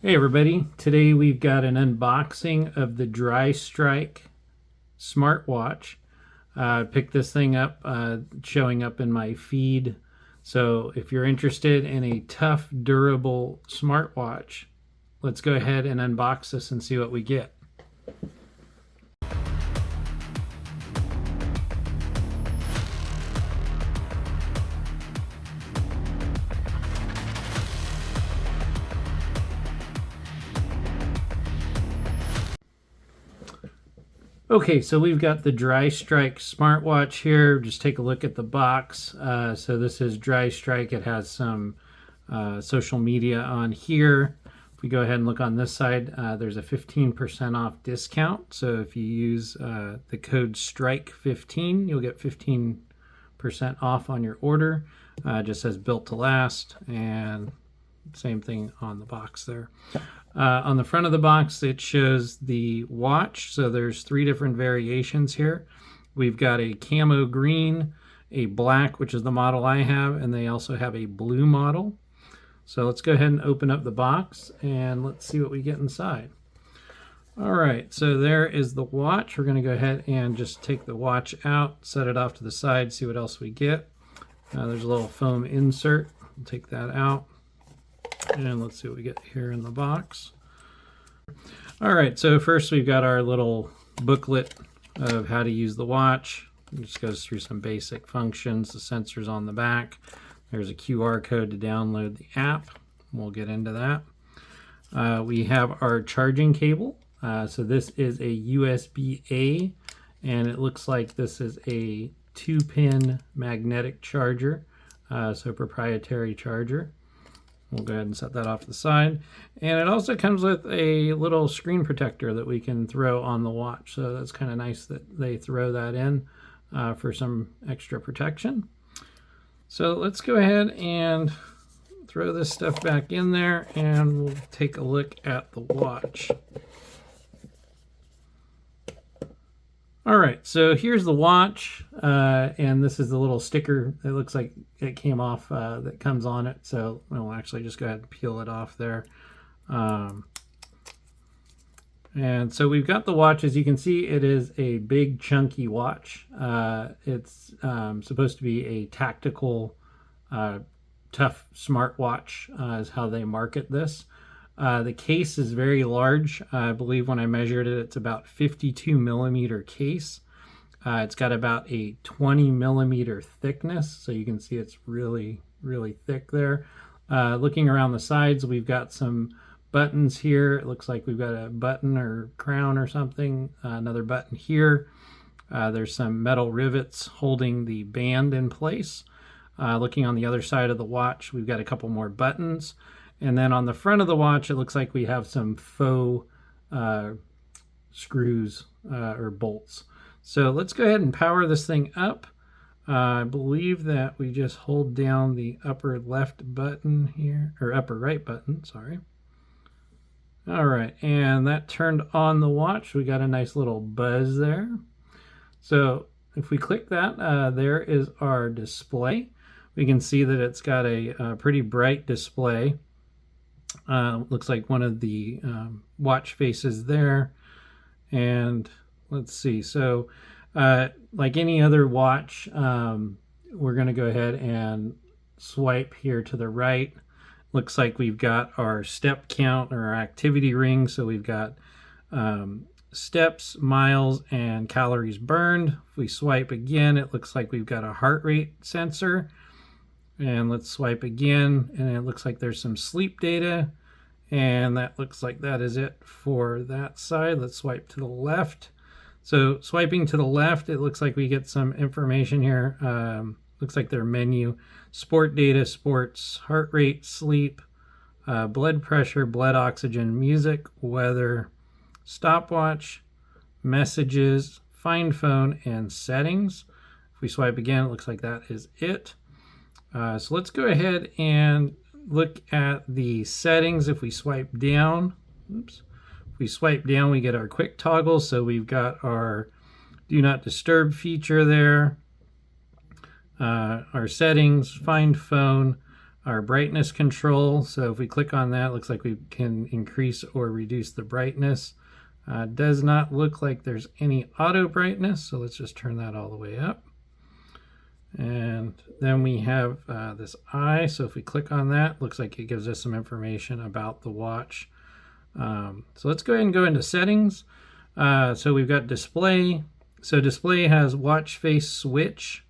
Hey everybody, today we've got an unboxing of the Drystrike Smartwatch. Picked this thing up, showing up in my feed. So if you're interested in a tough, durable smartwatch, let's go ahead and unbox this and see what we get. Okay, so we've got the Drystrike Smartwatch here. Just take a look at the box. So this is Drystrike. It has some social media on here. If we go ahead and look on this side, there's a 15% off discount. So if you use the code STRIKE15, you'll get 15% off on your order. It just says built to last, and same thing on the box there. On the front of the box, it shows the watch. So there's 3 different variations here. We've got a camo green, a black, which is the model I have, and they also have a blue model. So let's go ahead and open up the box and let's see what we get inside. All right, so there is the watch. We're going to go ahead and just take the watch out, set it off to the side, see what else we get. There's a little foam insert. We'll take that out. And let's see what we get here in the box. All right, so first we've got our little booklet of how to use the watch. It just goes through some basic functions, the sensors on the back. There's a QR code to download the app. We'll get into that. We have our charging cable. So this is a USB-A, and it looks like this is a 2-pin magnetic charger, so proprietary charger. We'll go ahead and set that off to the side. And it also comes with a little screen protector that we can throw on the watch. So that's kind of nice that they throw that in for some extra protection. So let's go ahead and throw this stuff back in there and we'll take a look at the watch. All right, so here's the watch, and this is the little sticker. It looks like it came off that comes on it, so we'll actually just go ahead and peel it off there. And so we've got the watch. As you can see, it is a big, chunky watch. It's supposed to be a tactical, tough smartwatch is how they market this. The case is very large. I believe when I measured it, it's about 52 millimeter case. It's got about a 20 millimeter thickness, so you can see it's really, really thick there. Looking around the sides, we've got some buttons here. It looks like we've got a button or crown or something. Another button here. There's some metal rivets holding the band in place. Looking on the other side of the watch, we've got a couple more buttons. And then on the front of the watch, it looks like we have some faux screws or bolts. So let's go ahead and power this thing up. I believe that we just hold down the upper left button here, or upper right button, sorry. All right, and that turned on the watch. We got a nice little buzz there. So if we click that, there is our display. We can see that it's got a pretty bright display. Looks like one of the watch faces there. And let's see, so like any other watch, we're going to go ahead and swipe here to the right. Looks like we've got our step count or our activity ring. So we've got steps, miles, and calories burned. If we swipe again, it looks like we've got a heart rate sensor. And let's swipe again, and it looks like there's some sleep data, and that looks like that is it for that side. Let's swipe to the left. So swiping to the left, it looks like we get some information here. Looks like their menu: sport data, sports, heart rate, sleep, blood pressure, blood oxygen, music, weather, stopwatch, messages, find phone, and settings. If we swipe again, it looks like that is it. So let's go ahead and look at the settings. If we swipe down, if we swipe down, we get our quick toggle. So we've got our do not disturb feature there, our settings, find phone, our brightness control. So if we click on that, it looks like we can increase or reduce the brightness. Does not look like there's any auto brightness, so let's just turn that all the way up. And then we have this eye, so if we click on that, looks like it gives us some information about the watch. So let's go ahead and go into settings. So we've got display. So display has watch face switch,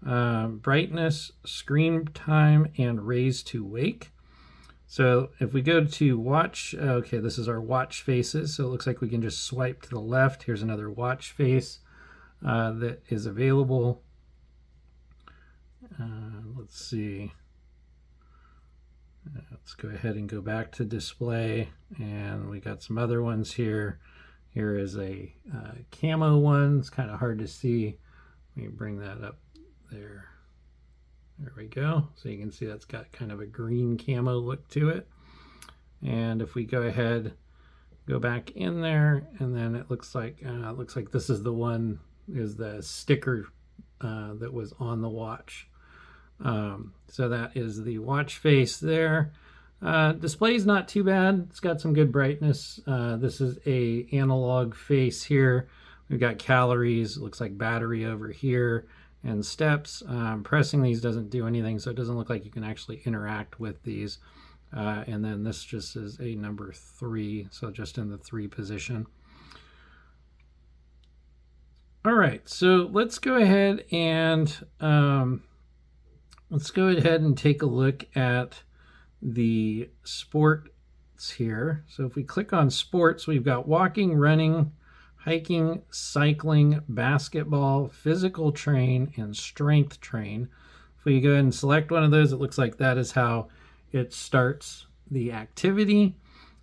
brightness, screen time, and raise to wake. So if we go to watch, okay, this is our watch faces. So it looks like we can just swipe to the left. Here's another watch face that is available. Let's see. Let's go ahead and go back to display, and we got some other ones here. Here is a camo one. It's kind of hard to see. Let me bring that up there. There we go. So you can see that's got kind of a green camo look to it. And if we go ahead, go back in there, and then it looks like this is the one, is the sticker that was on the watch. So that is the watch face there. Display is not too bad. It's got some good brightness. This is a analog face here. We've got calories. It looks like battery over here, and steps. Pressing these doesn't do anything, so it doesn't look like you can actually interact with these. And then this just is a number 3, so just in the 3 position. All right, so let's go ahead and take a look at the sports here. So if we click on sports, we've got walking, running, hiking, cycling, basketball, physical train, and strength train. If we go ahead and select one of those, it looks like that is how it starts the activity.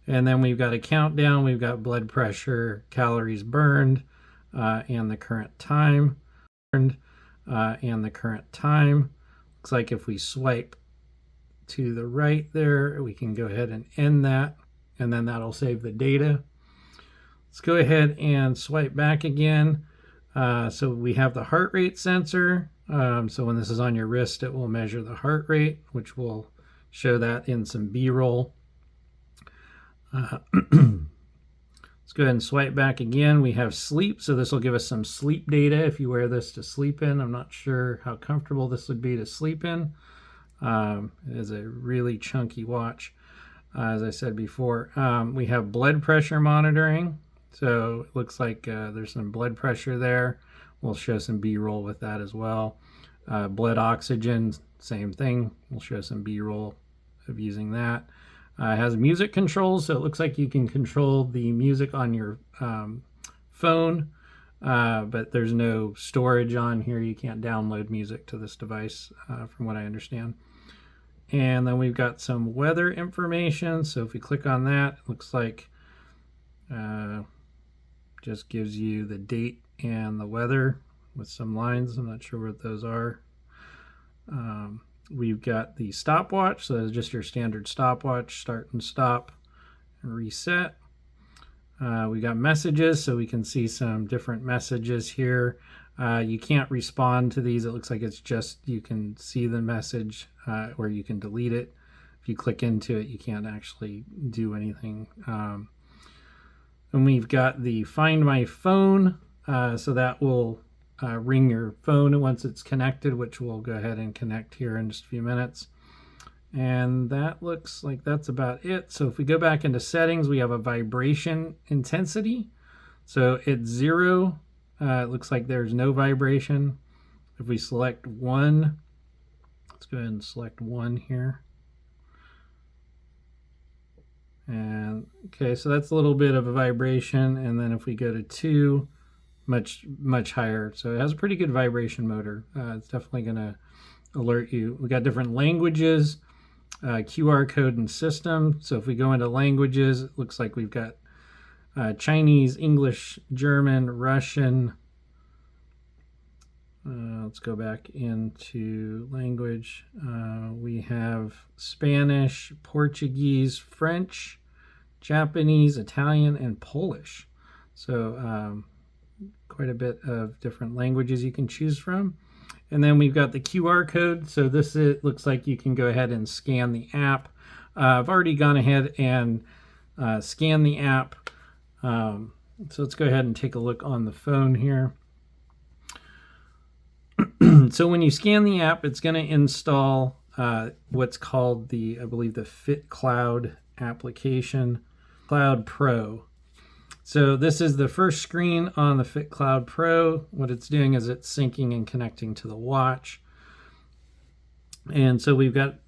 And then we've got a countdown. We've got blood pressure, calories burned, and the current time. Looks like if we swipe to the right there, we can go ahead and end that, and then that'll save the data. Let's go ahead and swipe back again. So we have the heart rate sensor. So when this is on your wrist, it will measure the heart rate, which will show that in some B-roll. Let's go ahead and swipe back again. We have sleep, so this will give us some sleep data if you wear this to sleep in. I'm not sure how comfortable this would be to sleep in. It is a really chunky watch, as I said before. We have blood pressure monitoring. So it looks like there's some blood pressure there. We'll show some B-roll with that as well. Blood oxygen, same thing. We'll show some B-roll of using that. It has music controls, so it looks like you can control the music on your phone, but there's no storage on here. You can't download music to this device, from what I understand. And then we've got some weather information. So if we click on that, it looks like just gives you the date and the weather with some lines. I'm not sure what those are. We've got the stopwatch, so that's just your standard stopwatch, start and stop and reset. We got messages, so we can see some different messages here. You can't respond to these. It looks like it's just, you can see the message or you can delete it. If you click into it, you can't actually do anything. And we've got the Find My Phone, so that will ring your phone once it's connected, which we'll go ahead and connect here in just a few minutes. And that looks like that's about it. So if we go back into settings, we have a vibration intensity. So it's 0. It looks like there's no vibration. If we select 1, let's go ahead and select 1 here. And okay, so that's a little bit of a vibration. And then if we go to 2, much higher. So it has a pretty good vibration motor. It's definitely going to alert you. We got different languages, QR code and system. So if we go into languages, it looks like we've got Chinese, English, German, Russian. Let's go back into language. We have Spanish, Portuguese, French, Japanese, Italian, and Polish. So quite a bit of different languages you can choose from. And then we've got the QR code. So this looks like you can go ahead and scan the app. I've already gone ahead and scanned the app. So let's go ahead and take a look on the phone here. So when you scan the app, it's going to install what's called I believe the Fit Cloud application, Cloud Pro. So this is the first screen on the Fit Cloud Pro. What it's doing is it's syncing and connecting to the watch. And so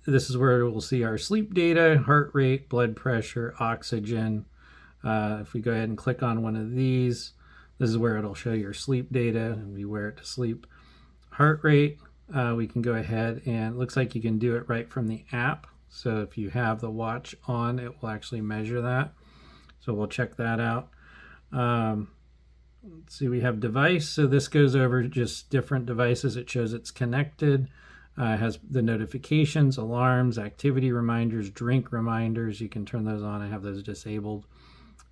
this is where we'll see our sleep data, heart rate, blood pressure, oxygen. If we go ahead and click on one of these, this is where it'll show your sleep data and we wear it to sleep. Heart rate, we can go ahead and it looks like you can do it right from the app. So if you have the watch on, it will actually measure that. So we'll check that out. Let's see, we have device. So this goes over just different devices. It shows it's connected. It has the notifications, alarms, activity reminders, drink reminders. You can turn those on. I have those disabled.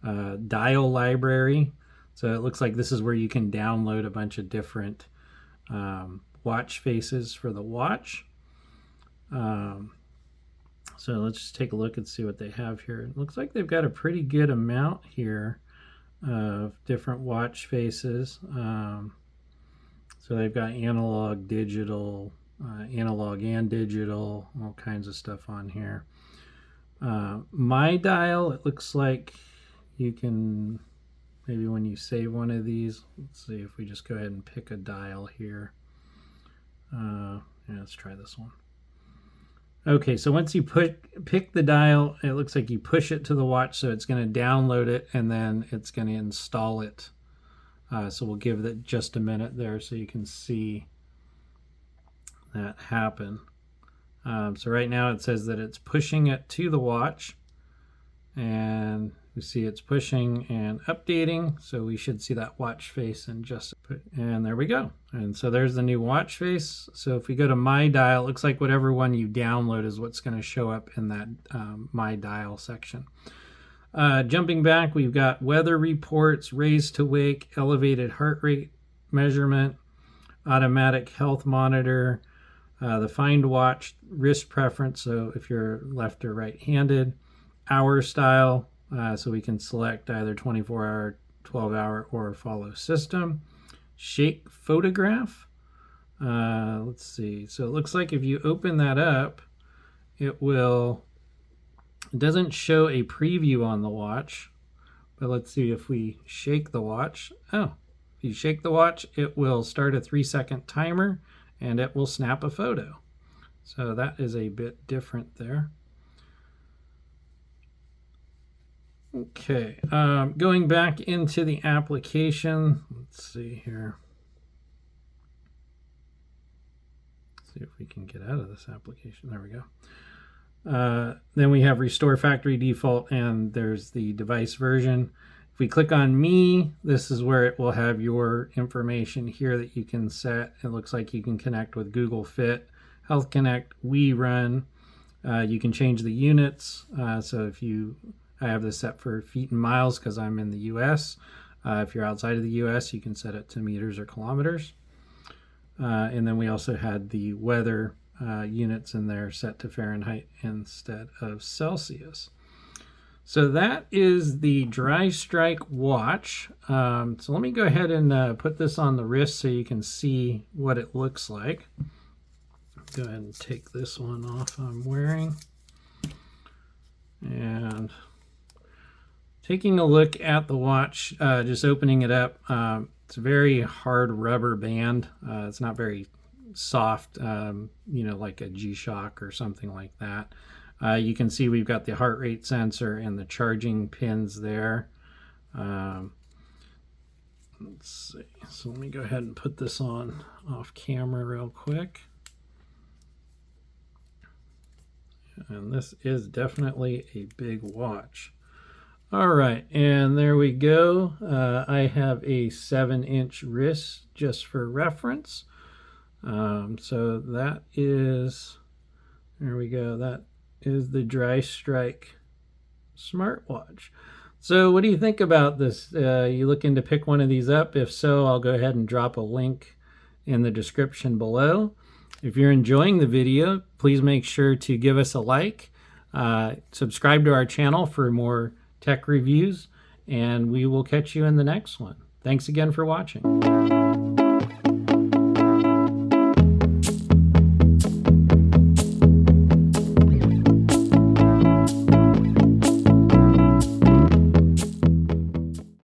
Dial library. So it looks like this is where you can download a bunch of different watch faces for the watch. So let's just take a look and see what they have here. It looks like they've got a pretty good amount here of different watch faces. So they've got analog, digital, analog and digital, all kinds of stuff on here. My dial, it looks like you can, maybe when you save one of these, let's see if we just go ahead and pick a dial here. Yeah, let's try this one. Okay, so once you pick the dial, it looks like you push it to the watch, so it's going to download it and then it's going to install it. So we'll give it just a minute there so you can see that happen. So right now it says that it's pushing it to the watch, and we see it's pushing and updating, so we should see that watch face in just a bit. And there we go. And so there's the new watch face. So if we go to My Dial, it looks like whatever one you download is what's going to show up in that My Dial section. Jumping back, we've got weather reports, raise to wake, elevated heart rate measurement, automatic health monitor, the Find Watch, wrist preference, so if you're left or right-handed, hour style, so we can select either 24-hour, 12-hour, or follow system. Shake photograph. Let's see. So it looks like if you open that up, it doesn't show a preview on the watch, but let's see if we shake the watch. Oh, if you shake the watch, it will start a 3-second timer and it will snap a photo. So that is a bit different there. Okay, going back into the application, let's see here. Let's see if we can get out of this application. There we go. Then we have Restore Factory Default, and there's the device version. If we click on Me, this is where it will have your information here that you can set. It looks like you can connect with Google Fit, Health Connect, We Run. You can change the units. So if I have this set for feet and miles because I'm in the US. If you're outside of the US, you can set it to meters or kilometers. And then we also had the weather units in there set to Fahrenheit instead of Celsius. So that is the Drystrike watch. So let me go ahead and put this on the wrist so you can see what it looks like. Go ahead and take this one off I'm wearing. And taking a look at the watch, just opening it up, it's a very hard rubber band. It's not very soft, like a G-Shock or something like that. You can see we've got the heart rate sensor and the charging pins there. Let's see. So let me go ahead and put this on off camera real quick. And this is definitely a big watch. All right, and there we go. I have a 7-inch wrist just for reference. So that is, there we go. That is the Drystrike Smartwatch. So what do you think about this? You looking to pick one of these up? If so, I'll go ahead and drop a link in the description below. If you're enjoying the video, please make sure to give us a like, subscribe to our channel for more tech reviews, and we will catch you in the next one. Thanks again for watching.